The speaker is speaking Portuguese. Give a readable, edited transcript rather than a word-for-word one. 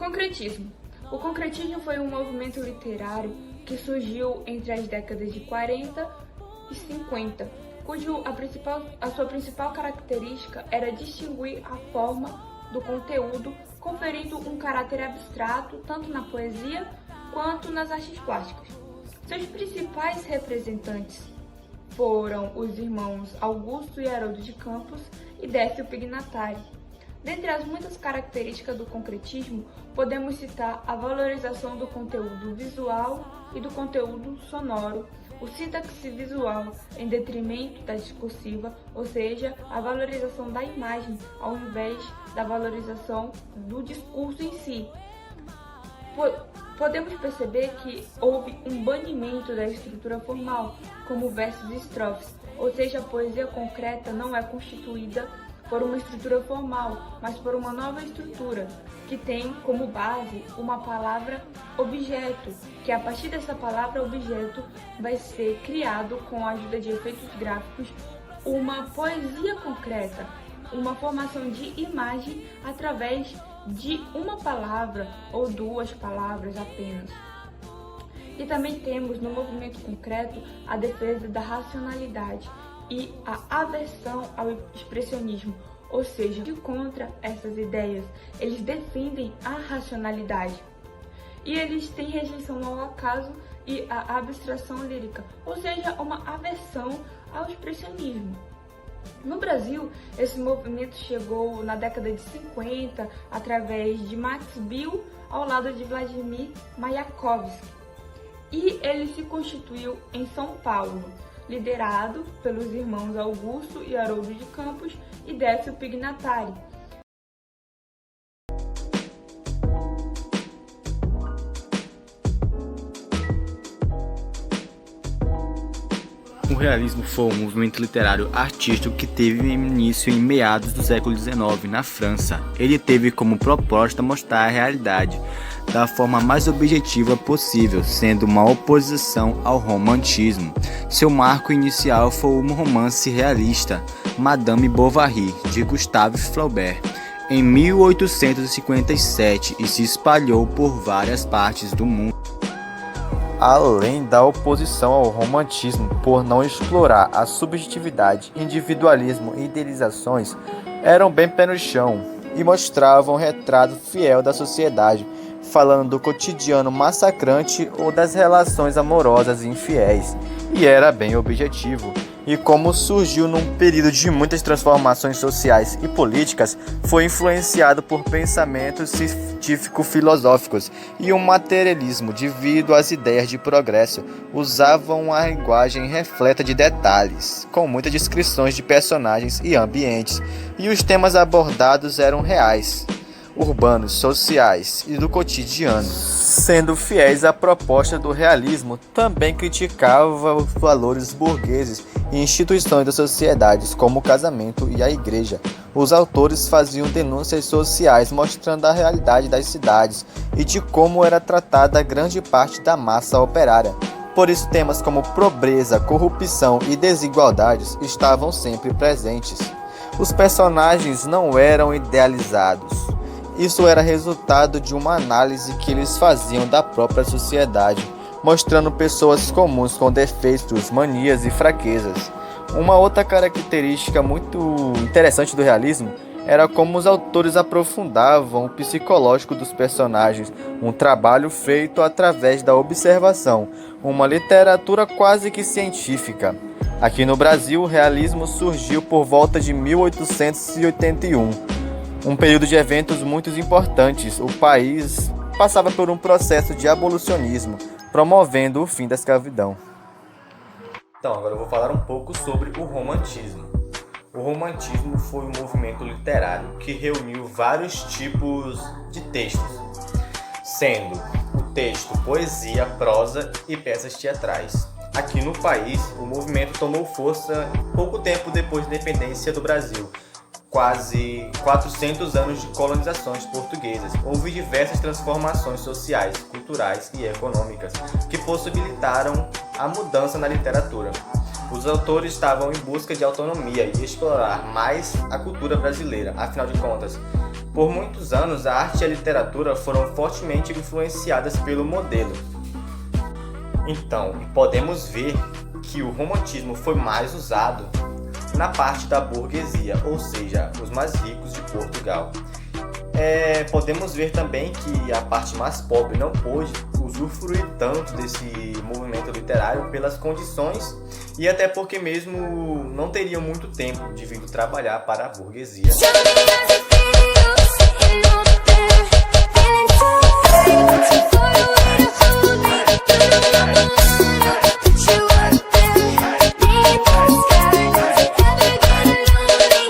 Concretismo. O concretismo foi um movimento literário que surgiu entre as décadas de 40 e 50, a sua principal característica era distinguir a forma do conteúdo, conferindo um caráter abstrato tanto na poesia quanto nas artes plásticas. Seus principais representantes foram os irmãos Augusto e Haroldo de Campos e Décio Pignatari. Dentre as muitas características do concretismo, podemos citar a valorização do conteúdo visual e do conteúdo sonoro, o sintaxe visual em detrimento da discursiva, ou seja, a valorização da imagem ao invés da valorização do discurso em si. Podemos perceber que houve um banimento da estrutura formal, como versos e estrofes, ou seja, a poesia concreta não é constituída por uma estrutura formal, mas por uma nova estrutura, que tem como base uma palavra objeto, que a partir dessa palavra objeto vai ser criado com a ajuda de efeitos gráficos uma poesia concreta, uma formação de imagem através de uma palavra ou duas palavras apenas. E também temos no movimento concreto a defesa da racionalidade e a aversão ao expressionismo, ou seja, contra essas ideias, eles defendem a racionalidade. E eles têm rejeição ao acaso e à abstração lírica, ou seja, uma aversão ao expressionismo. No Brasil, esse movimento chegou na década de 50 através de Max Bill ao lado de Vladimir Mayakovsky. E ele se constituiu em São Paulo, liderado pelos irmãos Augusto e Haroldo de Campos e Décio Pignatari. O realismo foi um movimento literário artístico que teve início em meados do século XIX, na França. Ele teve como proposta mostrar a realidade da forma mais objetiva possível, sendo uma oposição ao romantismo. Seu marco inicial foi o romance realista Madame Bovary, de Gustave Flaubert, em 1857 e se espalhou por várias partes do mundo. Além da oposição ao romantismo por não explorar a subjetividade, individualismo e idealizações, eram bem pé no chão e mostravam um retrato fiel da sociedade, falando do cotidiano massacrante ou das relações amorosas infiéis, e era bem objetivo. E como surgiu num período de muitas transformações sociais e políticas, foi influenciado por pensamentos científico-filosóficos e um materialismo devido às ideias de progresso. Usavam uma linguagem repleta de detalhes, com muitas descrições de personagens e ambientes, e os temas abordados eram reais, urbanos, sociais e do cotidiano. Sendo fiéis à proposta do realismo, também criticava os valores burgueses e instituições das sociedades, como o casamento e a igreja. Os autores faziam denúncias sociais mostrando a realidade das cidades e de como era tratada grande parte da massa operária. Por isso, temas como pobreza, corrupção e desigualdades estavam sempre presentes. Os personagens não eram idealizados. Isso era resultado de uma análise que eles faziam da própria sociedade, mostrando pessoas comuns com defeitos, manias e fraquezas. Uma outra característica muito interessante do realismo era como os autores aprofundavam o psicológico dos personagens, um trabalho feito através da observação, uma literatura quase que científica. Aqui no Brasil, o realismo surgiu por volta de 1881. Um período de eventos muito importantes. O país passava por um processo de abolicionismo, promovendo o fim da escravidão. Então, agora eu vou falar um pouco sobre o romantismo. O romantismo foi um movimento literário que reuniu vários tipos de textos, sendo o texto poesia, prosa e peças teatrais. Aqui no país, o movimento tomou força pouco tempo depois da independência do Brasil, quase 400 anos de colonizações portuguesas. Houve diversas transformações sociais, culturais e econômicas que possibilitaram a mudança na literatura. Os autores estavam em busca de autonomia e explorar mais a cultura brasileira. Afinal de contas, por muitos anos a arte e a literatura foram fortemente influenciadas pelo modelo. Então, podemos ver que o romantismo foi mais usado na parte da burguesia, ou seja, os mais ricos de Portugal. Podemos ver também que a parte mais pobre não pôde usufruir tanto desse movimento literário pelas condições e até porque mesmo não teriam muito tempo de vir trabalhar para a burguesia.